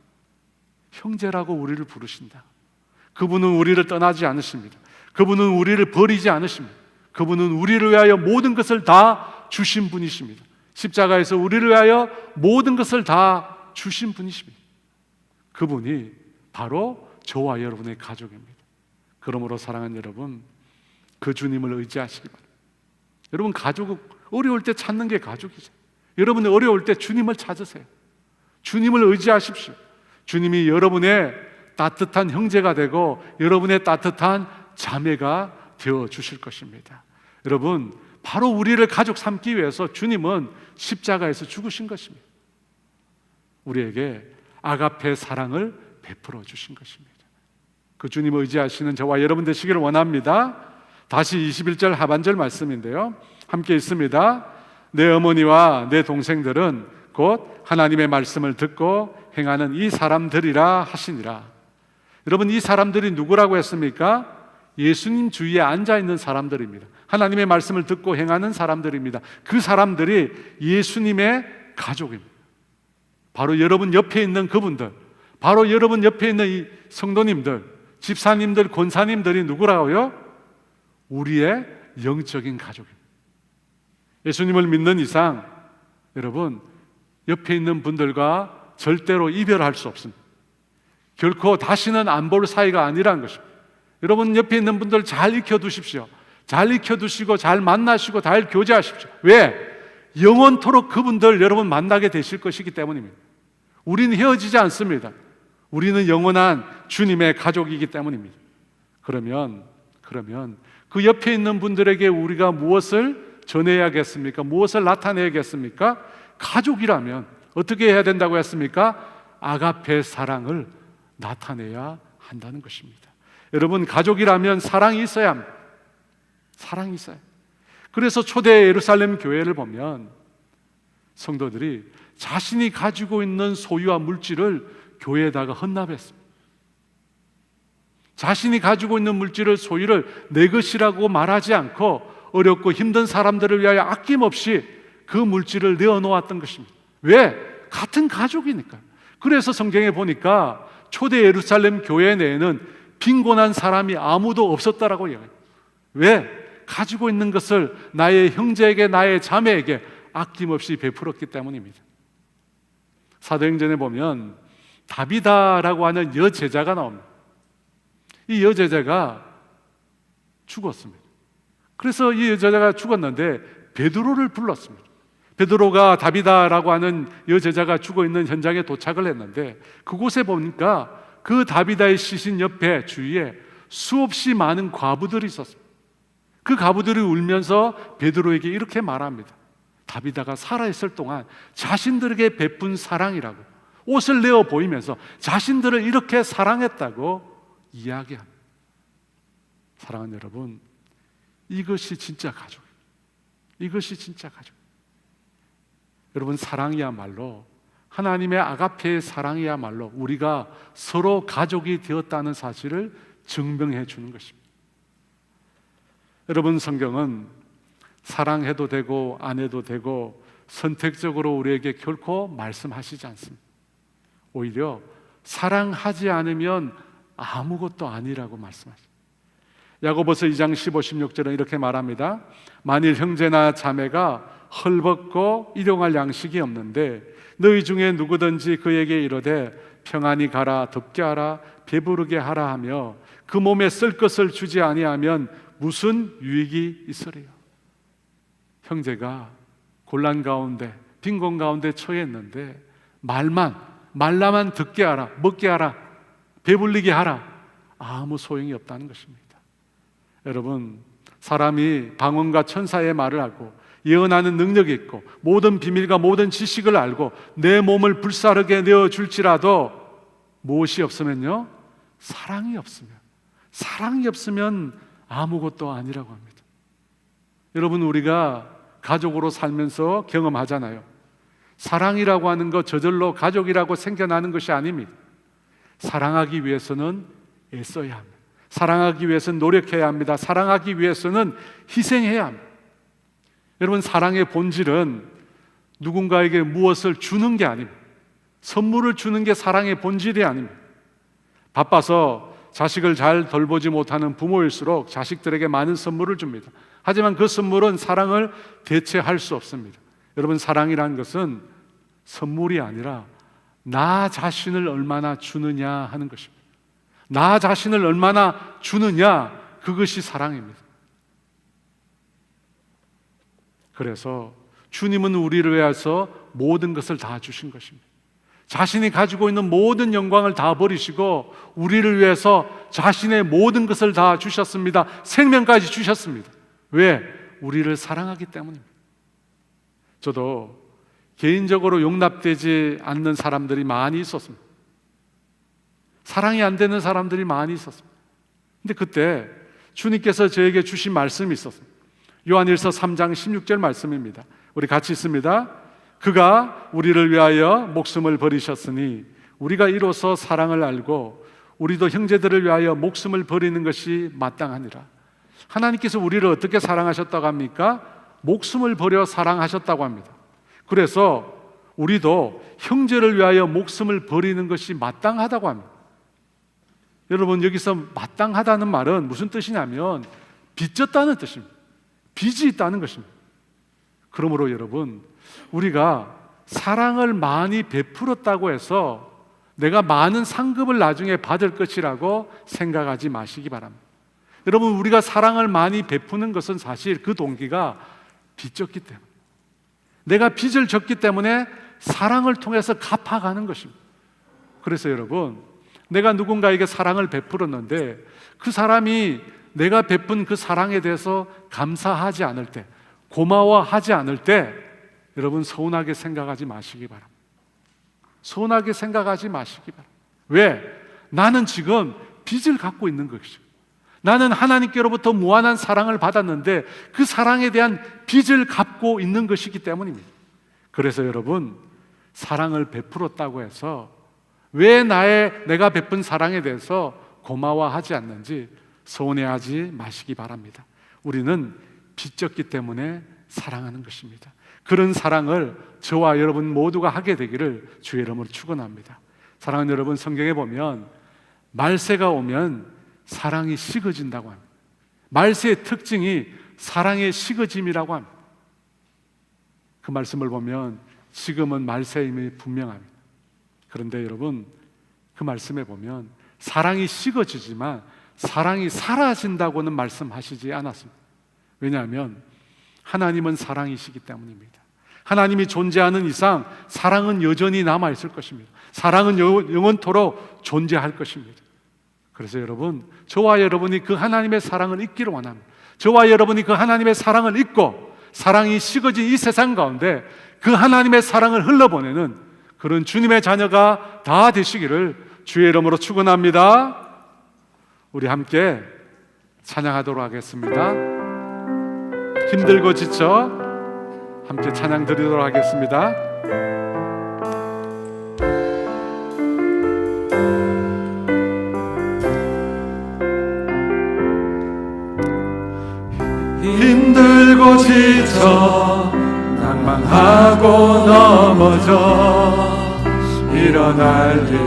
형제라고 우리를 부르신다. 그분은 우리를 떠나지 않으십니다. 그분은 우리를 버리지 않으십니다. 그분은 우리를 위하여 모든 것을 다 주신 분이십니다. 십자가에서 우리를 위하여 모든 것을 다 주신 분이십니다. 그분이 바로 저와 여러분의 가족입니다. 그러므로 사랑하는 여러분, 그 주님을 의지하시기 바랍니다. 여러분, 가족은 어려울 때 찾는 게 가족이죠. 여러분이 어려울 때 주님을 찾으세요. 주님을 의지하십시오. 주님이 여러분의 따뜻한 형제가 되고 여러분의 따뜻한 자매가 되어 주실 것입니다. 여러분, 바로 우리를 가족 삼기 위해서 주님은 십자가에서 죽으신 것입니다. 우리에게 아가페 사랑을 베풀어 주신 것입니다. 그 주님을 의지하시는 저와 여러분 되시기를 원합니다. 다시 21절 하반절 말씀인데요, 함께 있습니다. 내 어머니와 내 동생들은 곧 하나님의 말씀을 듣고 행하는 이 사람들이라 하시니라. 여러분, 이 사람들이 누구라고 했습니까? 예수님 주위에 앉아있는 사람들입니다. 하나님의 말씀을 듣고 행하는 사람들입니다. 그 사람들이 예수님의 가족입니다. 바로 여러분 옆에 있는 그분들, 바로 여러분 옆에 있는 이 성도님들, 집사님들, 권사님들이 누구라고요? 우리의 영적인 가족입니다. 예수님을 믿는 이상 여러분 옆에 있는 분들과 절대로 이별할 수 없습니다. 결코 다시는 안 볼 사이가 아니라는 것입니다. 여러분 옆에 있는 분들 잘 익혀두십시오. 잘 익혀두시고 잘 만나시고 잘 교제하십시오. 왜? 영원토록 그분들 여러분 만나게 되실 것이기 때문입니다. 우리는 헤어지지 않습니다. 우리는 영원한 주님의 가족이기 때문입니다. 그러면 그 옆에 있는 분들에게 우리가 무엇을 전해야겠습니까? 무엇을 나타내야겠습니까? 가족이라면 어떻게 해야 된다고 했습니까? 아가페 사랑을 나타내야 한다는 것입니다. 여러분, 가족이라면 사랑이 있어야 합니다. 사랑이 있어요. 그래서 초대 예루살렘 교회를 보면 성도들이 자신이 가지고 있는 소유와 물질을 교회에다가 헌납했습니다. 자신이 가지고 있는 물질을, 소유를 내 것이라고 말하지 않고 어렵고 힘든 사람들을 위하여 아낌없이 그 물질을 내어놓았던 것입니다. 왜? 같은 가족이니까. 그래서 성경에 보니까 초대 예루살렘 교회 내에는 빈곤한 사람이 아무도 없었다라고 이야기해요. 왜? 가지고 있는 것을 나의 형제에게, 나의 자매에게 아낌없이 베풀었기 때문입니다. 사도행전에 보면 다비다라고 하는 여제자가 나옵니다. 이 여제자가 죽었습니다. 그래서 이 여제자가 죽었는데 베드로를 불렀습니다. 베드로가 다비다라고 하는 여제자가 죽어 있는 현장에 도착을 했는데 그곳에 보니까 그 다비다의 시신 옆에 주위에 수없이 많은 과부들이 있었습니다. 그 과부들이 울면서 베드로에게 이렇게 말합니다. 다비다가 살아있을 동안 자신들에게 베푼 사랑이라고 옷을 내어 보이면서 자신들을 이렇게 사랑했다고 이야기합니다. 사랑하는 여러분, 이것이 진짜 가족입니다. 이것이 진짜 가족. 여러분, 사랑이야말로 하나님의 아가페의 사랑이야말로 우리가 서로 가족이 되었다는 사실을 증명해 주는 것입니다. 여러분, 성경은 사랑해도 되고 안 해도 되고 선택적으로 우리에게 결코 말씀하시지 않습니다. 오히려 사랑하지 않으면 아무것도 아니라고 말씀하십니다. 야고보서 2장 15, 16절은 이렇게 말합니다. 만일 형제나 자매가 헐벗고 일용할 양식이 없는데 너희 중에 누구든지 그에게 이르되 평안히 가라, 덥게 하라, 배부르게 하라 하며 그 몸에 쓸 것을 주지 아니하면 무슨 유익이 있으리요? 형제가 곤란 가운데, 빈곤 가운데 처했는데 말라만 듣게 하라, 먹게 하라, 배불리게 하라, 아무 소용이 없다는 것입니다. 여러분, 사람이 방언과 천사의 말을 하고 예언하는 능력이 있고 모든 비밀과 모든 지식을 알고 내 몸을 불사르게 내어줄지라도 무엇이 없으면요? 사랑이 없으면 아무것도 아니라고 합니다. 여러분, 우리가 가족으로 살면서 경험하잖아요. 사랑이라고 하는 것 저절로 가족이라고 생겨나는 것이 아닙니다. 사랑하기 위해서는 애써야 합니다. 사랑하기 위해서는 노력해야 합니다. 사랑하기 위해서는 희생해야 합니다. 여러분, 사랑의 본질은 누군가에게 무엇을 주는 게 아닙니다. 선물을 주는 게 사랑의 본질이 아닙니다. 바빠서 자식을 잘 돌보지 못하는 부모일수록 자식들에게 많은 선물을 줍니다. 하지만 그 선물은 사랑을 대체할 수 없습니다. 여러분, 사랑이라는 것은 선물이 아니라 나 자신을 얼마나 주느냐 하는 것입니다. 나 자신을 얼마나 주느냐, 그것이 사랑입니다. 그래서 주님은 우리를 위해서 모든 것을 다 주신 것입니다. 자신이 가지고 있는 모든 영광을 다 버리시고 우리를 위해서 자신의 모든 것을 다 주셨습니다. 생명까지 주셨습니다. 왜? 우리를 사랑하기 때문입니다. 저도 개인적으로 용납되지 않는 사람들이 많이 있었습니다. 사랑이 안 되는 사람들이 많이 있었습니다. 근데 그때 주님께서 저에게 주신 말씀이 있었습니다. 요한일서 3장 16절 말씀입니다. 우리 같이 있습니다. 그가 우리를 위하여 목숨을 버리셨으니 우리가 이로써 사랑을 알고 우리도 형제들을 위하여 목숨을 버리는 것이 마땅하니라. 하나님께서 우리를 어떻게 사랑하셨다고 합니까? 목숨을 버려 사랑하셨다고 합니다. 그래서 우리도 형제를 위하여 목숨을 버리는 것이 마땅하다고 합니다. 여러분, 여기서 마땅하다는 말은 무슨 뜻이냐면 빚졌다는 뜻입니다. 빚이 있다는 것입니다. 그러므로 여러분, 우리가 사랑을 많이 베풀었다고 해서 내가 많은 상급을 나중에 받을 것이라고 생각하지 마시기 바랍니다. 여러분, 우리가 사랑을 많이 베푸는 것은 사실 그 동기가 빚졌기 때문에, 내가 빚을 졌기 때문에 사랑을 통해서 갚아가는 것입니다. 그래서 여러분, 내가 누군가에게 사랑을 베풀었는데 그 사람이 내가 베푼 그 사랑에 대해서 감사하지 않을 때, 고마워하지 않을 때, 여러분 서운하게 생각하지 마시기 바랍니다. 서운하게 생각하지 마시기 바랍니다. 왜? 나는 지금 빚을 갖고 있는 것이죠. 나는 하나님께로부터 무한한 사랑을 받았는데 그 사랑에 대한 빚을 갚고 있는 것이기 때문입니다. 그래서 여러분, 사랑을 베풀었다고 해서 왜 내가 베푼 사랑에 대해서 고마워하지 않는지 서운해하지 마시기 바랍니다. 우리는 빚졌기 때문에 사랑하는 것입니다. 그런 사랑을 저와 여러분 모두가 하게 되기를 주의 이름으로 축원합니다. 사랑하는 여러분, 성경에 보면 말세가 오면 사랑이 식어진다고 합니다. 말세의 특징이 사랑의 식어짐이라고 합니다. 그 말씀을 보면 지금은 말세임이 분명합니다. 그런데 여러분, 그 말씀에 보면 사랑이 식어지지만 사랑이 사라진다고는 말씀하시지 않았습니다. 왜냐하면 하나님은 사랑이시기 때문입니다. 하나님이 존재하는 이상 사랑은 여전히 남아있을 것입니다. 사랑은 영원토록 존재할 것입니다. 그래서 여러분, 저와 여러분이 그 하나님의 사랑을 잊기를 원합니다. 저와 여러분이 그 하나님의 사랑을 잊고 사랑이 식어진 이 세상 가운데 그 하나님의 사랑을 흘러보내는 그런 주님의 자녀가 다 되시기를 주의 이름으로 축원합니다. 우리 함께 찬양하도록 하겠습니다. 힘들고 지쳐 함께 찬양 드리도록 하겠습니다. 힘들고 지쳐 낭만하고 넘어져 일어날 일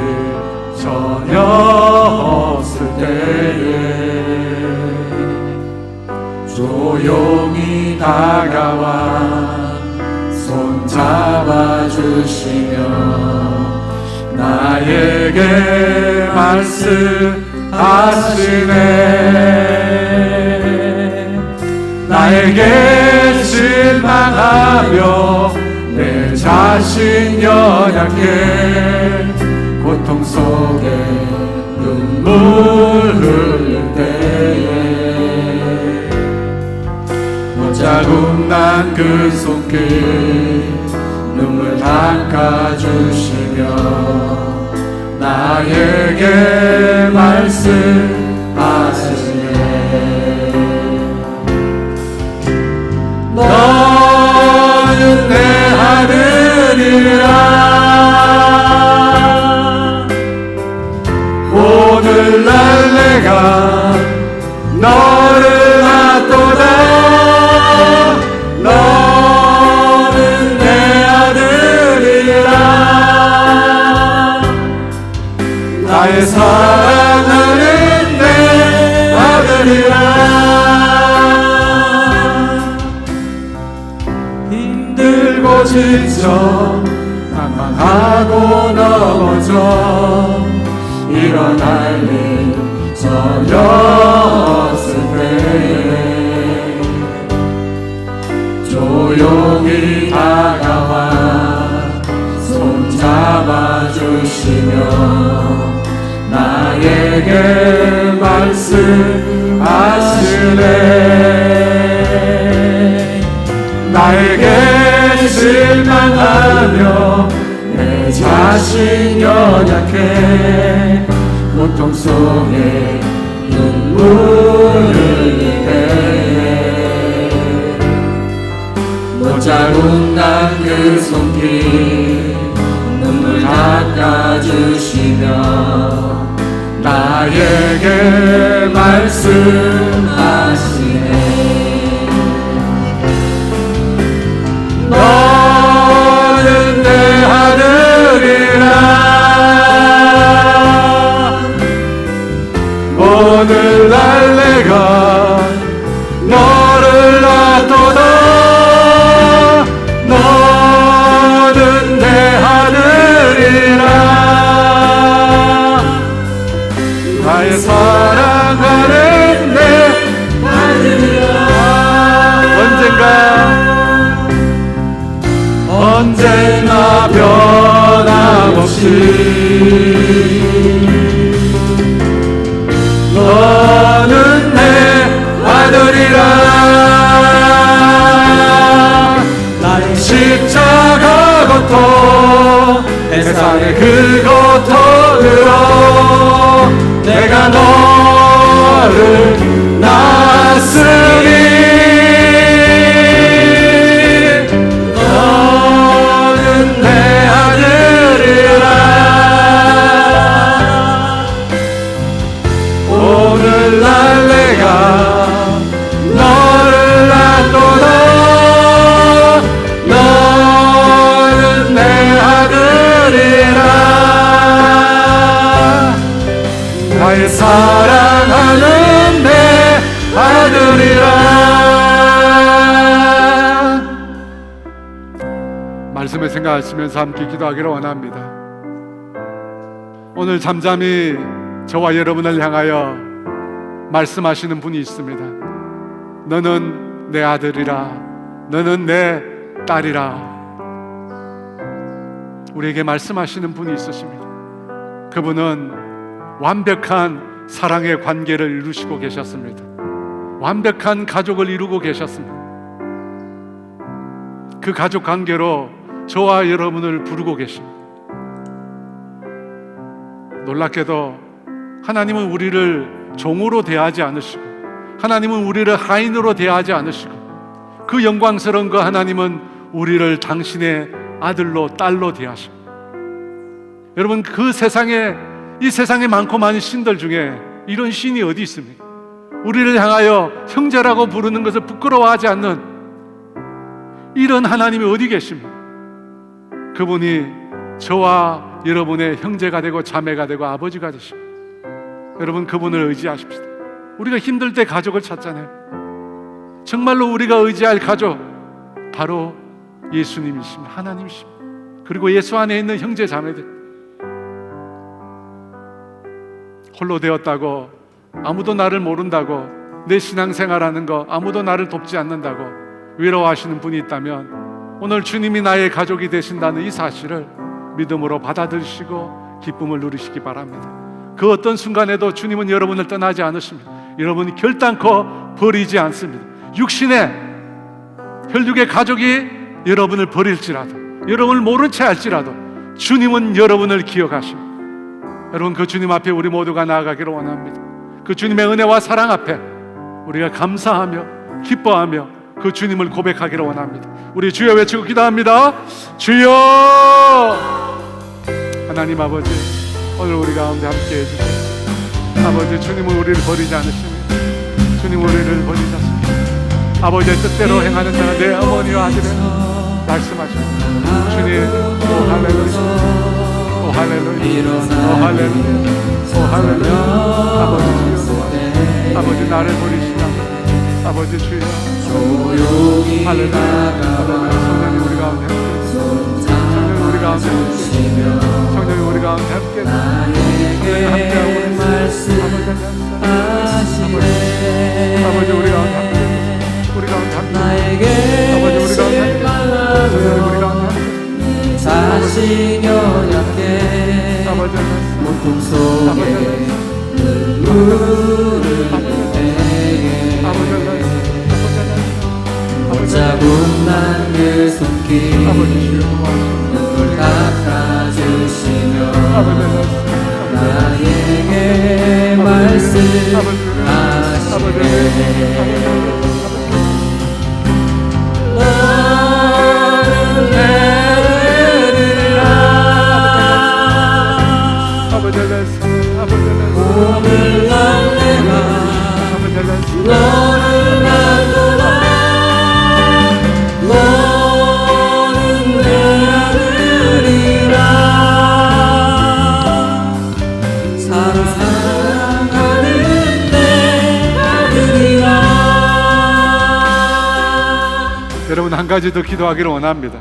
전혀 없을 때에 조용히 다가와 손 잡아주시며 나에게 말씀하시네. 나에게 실망하며 내 자신 연약해 고통 속에 눈물 흘릴 때에 자국 난 그 손길 눈물 닦아주시며 나에게 말씀하시네. 너는 내 하늘이라 오늘날 내가 너를 놔도다. 너는 내 아들이라 나의 사랑하는 내 아들이라. 힘들고 지쳐 낭만하고 넘어져 일어날 일 전혀 없을 때에 조용히 다가와 손 잡아주시며 나에게 말씀하시네. 나에게 실망하며 내 자신 연약해 고통 속에 눈물 흘릴 때에 자국 난 그 손길 눈물 닦아주시며 나에게 말씀하시네. 너는 내 하늘이라 오늘날 내가 너를 놔도다. 너는 내 하늘이라 나의 사랑하는 내 아들이라. 언제나 변함없이 너는 내 아들이라. 나의 십자가 고통 세상의 그 고통으로 내가 너를 낳았으니 너는 내 아들이라. 오늘날 내가 너를 낳도다. 너는 내 아들이라. 나의 사랑하는 내 아들이라. 말씀을 생각하시면서 함께 기도하기를 원합니다. 오늘 잠잠히 저와 여러분을 향하여 말씀하시는 분이 있습니다. 너는 내 아들이라. 너는 내 딸이라. 우리에게 말씀하시는 분이 있으십니다. 그분은 완벽한 사랑의 관계를 이루시고 계셨습니다. 완벽한 가족을 이루고 계셨습니다. 그 가족 관계로 저와 여러분을 부르고 계십니다. 놀랍게도 하나님은 우리를 종으로 대하지 않으시고, 하나님은 우리를 하인으로 대하지 않으시고, 그 영광스러운 그 하나님은 우리를 당신의 아들로 딸로 대하시고, 여러분, 그 세상에, 이 세상에 많고 많은 신들 중에 이런 신이 어디 있습니까? 우리를 향하여 형제라고 부르는 것을 부끄러워하지 않는 이런 하나님이 어디 계십니까? 그분이 저와 여러분의 형제가 되고 자매가 되고 아버지가 되시고, 여러분, 그분을 의지하십시다. 우리가 힘들 때 가족을 찾잖아요. 정말로 우리가 의지할 가족, 바로 예수님이십니다. 하나님이십니다. 그리고 예수 안에 있는 형제 자매들. 홀로 되었다고, 아무도 나를 모른다고, 내 신앙생활하는 거 아무도 나를 돕지 않는다고 외로워하시는 분이 있다면, 오늘 주님이 나의 가족이 되신다는 이 사실을 믿음으로 받아들이시고 기쁨을 누리시기 바랍니다. 그 어떤 순간에도 주님은 여러분을 떠나지 않으십니다. 여러분이 결단코 버리지 않습니다. 육신의 혈육의 가족이 여러분을 버릴지라도, 여러분을 모른 채 할지라도 주님은 여러분을 기억하십니다. 여러분, 그 주님 앞에 우리 모두가 나아가기를 원합니다. 그 주님의 은혜와 사랑 앞에 우리가 감사하며 기뻐하며 그 주님을 고백하기를 원합니다. 우리 주여 외치고 기도합니다. 주여! 하나님 아버지, 오늘 우리 가운데 함께 해주세요. 아버지, 주님은 우리를 버리지 않으십니다. 주님 우리를 버리지 않습니다. 아버지의 뜻대로 행하는 자는 내 어머니와 아들을 말씀하십니다. 주님, 오 할렐루야, 오 할렐루야, 오 할렐루야, 오 할렐루야. 아버지 주여, 아버지 나를 버리시지 않고, 아버지 주여, 할렐루야. 성령님 우리 가운데 함께, 성령님 우리 가운데 함께, 성령님 우리 가운데 함께, 성령님 함께하고 아버지 우리 가운데 함께, 우리 가운데 함께, 아버지 우리 가운데 함께, 성령님 우리 가운데 함께, 자신 연약해 고통 속에 눈물을 흘리네 자국난 그 손길 닦아주시며 나에게 말씀하시네 너는 오늘 날 내가 너를 알노라 너는 내 아들이라 사랑하는 내 아들이라. 여러분, 한 가지 더 기도하기를 원합니다.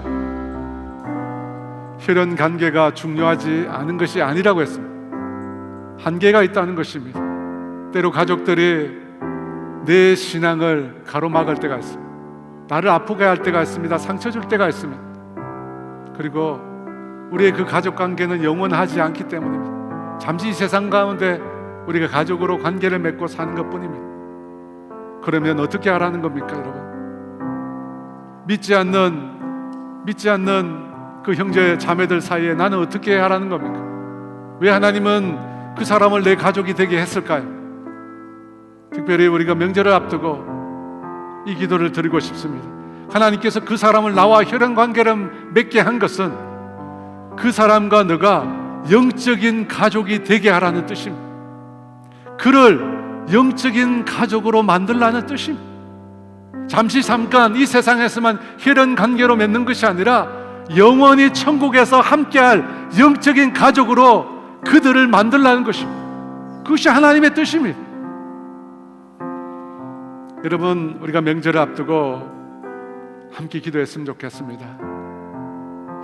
혈연 관계가 중요하지 않은 것이 아니라고 했습니다. 한계가 있다는 것입니다. 때로 가족들이 내 신앙을 가로막을 때가 있습니다. 나를 아프게 할 때가 있습니다. 상처 줄 때가 있습니다. 그리고 우리의 그 가족 관계는 영원하지 않기 때문입니다. 잠시 이 세상 가운데 우리가 가족으로 관계를 맺고 사는 것뿐입니다. 그러면 어떻게 하라는 겁니까, 여러분? 믿지 않는 그 형제 자매들 사이에 나는 어떻게 하라는 겁니까? 왜 하나님은 그 사람을 내 가족이 되게 했을까요? 특별히 우리가 명절을 앞두고 이 기도를 드리고 싶습니다. 하나님께서 그 사람을 나와 혈연 관계를 맺게 한 것은 그 사람과 너가 영적인 가족이 되게 하라는 뜻입니다. 그를 영적인 가족으로 만들라는 뜻입니다. 잠시 잠깐 이 세상에서만 혈연 관계로 맺는 것이 아니라 영원히 천국에서 함께할 영적인 가족으로 그들을 만들라는 것입니다. 그것이 하나님의 뜻입니다. 여러분, 우리가 명절을 앞두고 함께 기도했으면 좋겠습니다.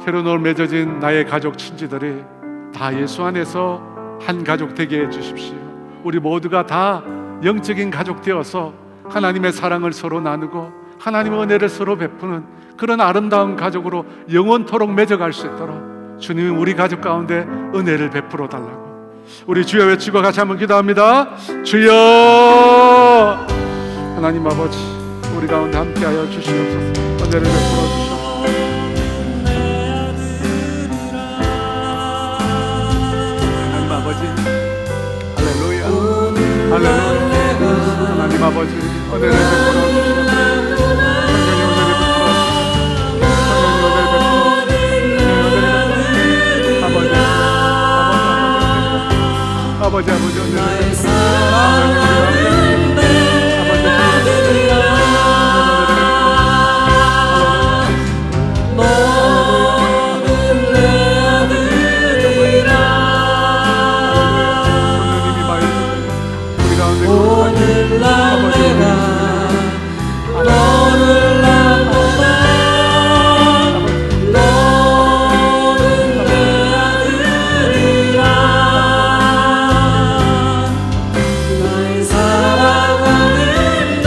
혈연으로 맺어진 나의 가족 친지들이 다 예수 안에서 한 가족 되게 해주십시오. 우리 모두가 다 영적인 가족 되어서 하나님의 사랑을 서로 나누고 하나님의 은혜를 서로 베푸는 그런 아름다운 가족으로 영원토록 맺어갈 수 있도록 주님이 우리 가족 가운데 은혜를 베풀어 달라고 우리 주여 외치고 같이 한번 기도합니다. 주여, 하나님 아버지, 우리 가운데 함께하여 주시옵소서. 은혜를 베풀어 주시옵소서. 하나님 아버지, 할렐루야, 할렐루야. 하나님 아버지, 은혜를 베풀어 주시옵소서. 아버지, 아버지, 나의 사랑하는 내 아들이라 너는 내 아들이라 오늘날 내가 너를 낳노라 너는 내 아들이라 나의 사랑하는 내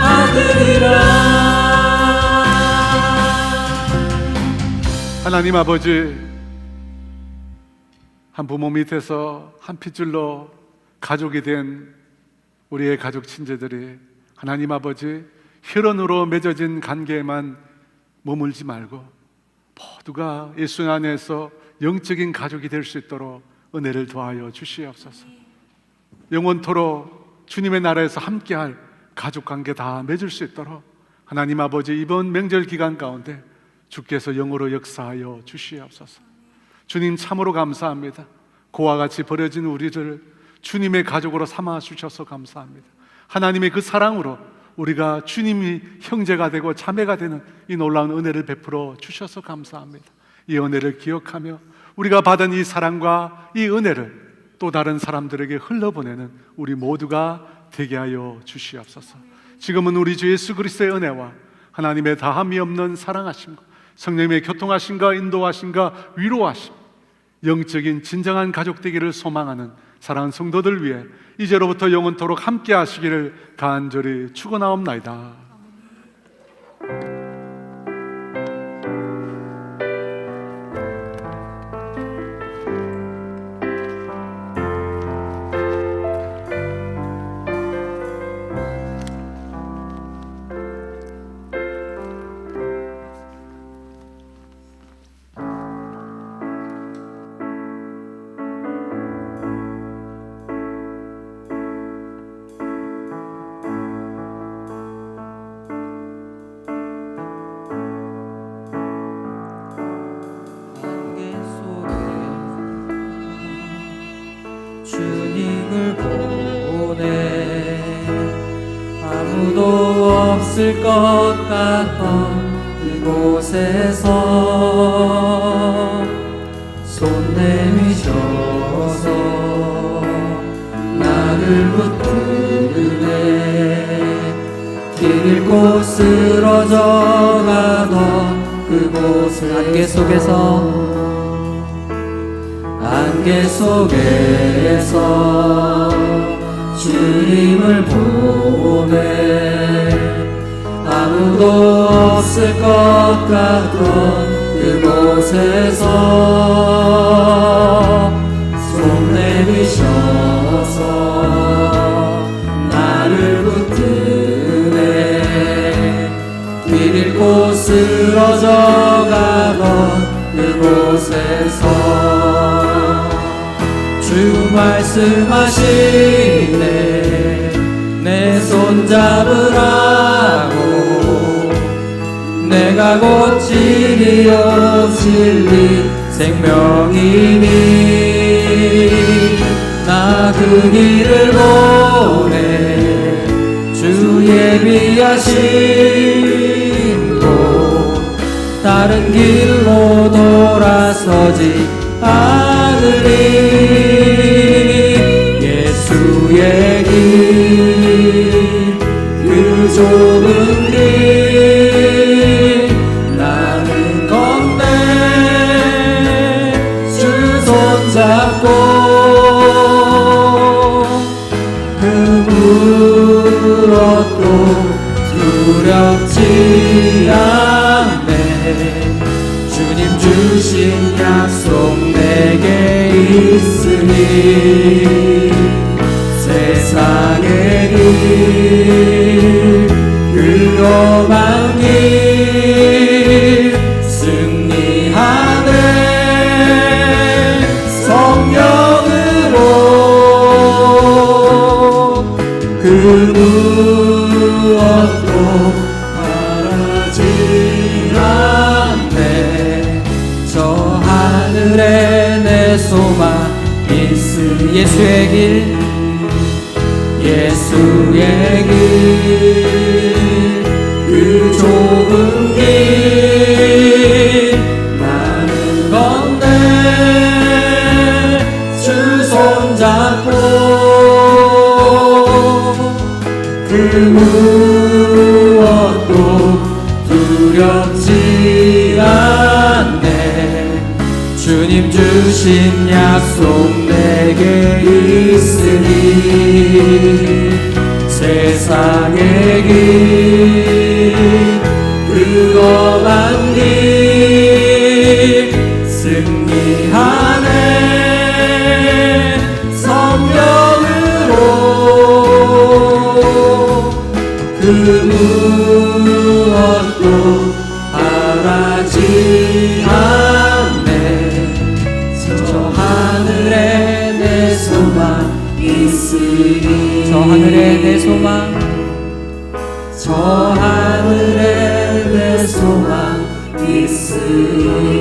아들이라 하나님 아버지, 한 부모 밑에서 한 핏줄로 가족이 된 우리의 가족 친제들이 하나님 아버지 혈연으로 맺어진 관계에만 머물지 말고 모두가 예수 안에서 영적인 가족이 될 수 있도록 은혜를 더하여 주시옵소서. 영원토록 주님의 나라에서 함께할 가족 관계 다 맺을 수 있도록 하나님 아버지 이번 명절 기간 가운데 주께서 영으로 역사하여 주시옵소서. 주님 참으로 감사합니다. 그와 같이 버려진 우리를 주님의 가족으로 삼아 주셔서 감사합니다. 하나님의 그 사랑으로 우리가 주님이 형제가 되고 자매가 되는 이 놀라운 은혜를 베풀어 주셔서 감사합니다. 이 은혜를 기억하며 우리가 받은 이 사랑과 이 은혜를 또 다른 사람들에게 흘러보내는 우리 모두가 되게 하여 주시옵소서. 지금은 우리 주 예수 그리스도의 은혜와 하나님의 다함이 없는 사랑하심과 성령님의 교통하심과 인도하심과 위로하심, 영적인 진정한 가족 되기를 소망하는 사랑하는 성도들 위해 이제로부터 영원토록 함께 하시기를 간절히 축원하옵나이다. 주님을 보내 아무도 없을 것 같던 그곳에서 손 내미셔서 나를 붙드네 길 잃고 쓰러져 가던 그곳을 안개 속에서 주님을 보내 아무도 없을 것 같던 그곳에서 손 내미셔서 나를 붙드네 길 잃고 쓰러져 가던 그곳에서 주 말씀하시네 내 손 잡으라고 내가 곧 진리요 진리 생명이니 나 그 길을 보내 주 예비하신 곳 다른 길로 돌아서지 않으리 예수의 길 그 좁은 길 나는 건네 주 손잡고 그 무엇도 두렵지 않네 주님 주신 양 있으니 세상의 길 그 험한 길 승리하네 성령으로 그 무엇도 바라지 않네 저 하늘에 내 소망 예수의 길 예수의 길 그 좁은 길 나는 건네 주 손잡고 그 무엇도 두렵지 않네 주님 주신 약속 내게 있으니 세상의 길 그 험한 길 승리하네 성령으로 그 무엇도 바라지 않네 저 하늘에 내 소망 있으니 저 하늘에 내 소망 저 하늘에 내 소망 있으니